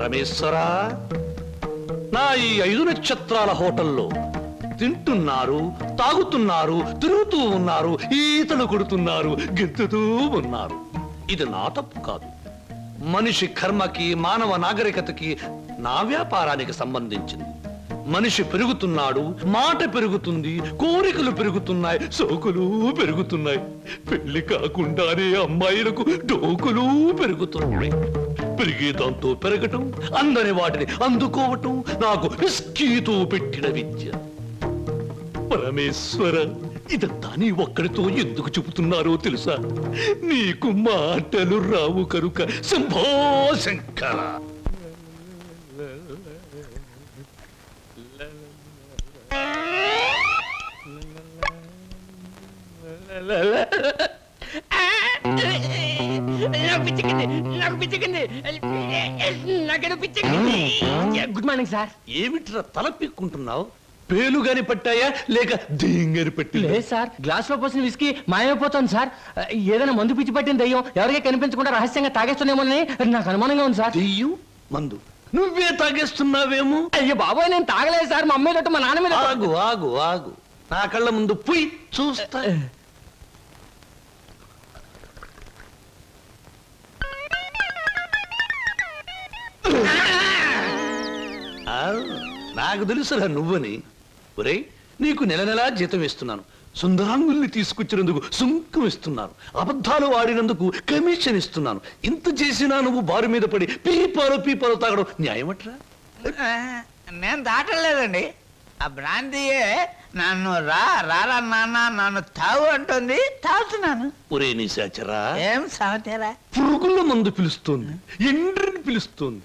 పరమేశ్వరా, నా ఈ 5 నక్షత్రాల హోటల్లో తింటున్నారు, తాగుతున్నారు, తిరుగుతూ ఉన్నారు, ఈతలు కొడుతున్నారు, గెంతుతూ ఉన్నారు. ఇది నా తప్పు కాదు. మనిషి కర్మకి, మానవ నాగరికతకి, నా వ్యాపారానికి సంబంధించింది. మనిషి పెరుగుతున్నాడు, మాట పెరుగుతుంది, కోరికలు పెరుగుతున్నాయి, సోకులు పెరుగుతున్నాయి. పెళ్లి కాకుండానే అమ్మాయిలకు డోకులు పెరుగుతున్నాయి. పెరిగేదాంతో పెరగటం, అందని వాటిని అందుకోవటం నాకు విస్కీతో పెట్టిన విద్య. పరమేశ్వర, ఇదంతా నీ ఒక్కడితో ఎందుకు చెబుతున్నారో తెలుసా? నీకు మాటలు రావు కనుక. Shambho Shankara. Good morning sir. ఏమిట్రా తల పిక్కుంటున్నావు? పేలుగాని పట్టాయా లేక దేంగని పట్టి? లేదు సార్, గ్లాస్ లో పోసిన విస్కీ మాయమైపోతుంది సార్. ఏదైనా మందు పిచ్చి పట్టిన దయ్యం ఎవరికీ కనిపించకుండా రహస్యంగా తాగేస్తున్నామోనని నాకు అనుమానంగా ఉంది సార్. దెయ్యం మందు నువ్వే తాగేస్తున్నావేమో? అయ్యో బాబోయ్, నేను తాగలేదు సార్. మా అమ్మాయి తోటి మా నాన్న మీద. ఆగు ఆగు ఆగు, నా కళ్ళ ముందు పోయి చూస్తా. నాకు తెలుసురా నువ్వని. ఒరే, నీకు నెల నెలా జీతం ఇస్తున్నాను, సుందరాంగుల్ని తీసుకొచ్చినందుకు సుంకం ఇస్తున్నాను, అబద్ధాలు ఆడినందుకు కమిషన్ ఇస్తున్నాను. ఇంత చేసినా నువ్వు బారు మీద పడి పీపాలు తాగడం న్యాయమట్రా? నేను దాటలేదండి. ఆ బ్రాంతియే నన్ను రారా నాన్న నన్ను తాగు అంటుంది, తాగుతున్నాను. ఒరే నిశాచరా, ఏం సమతేరా? పురుగుల మందు పిలుస్తోంది, ఎండ్రిని పిలుస్తోంది.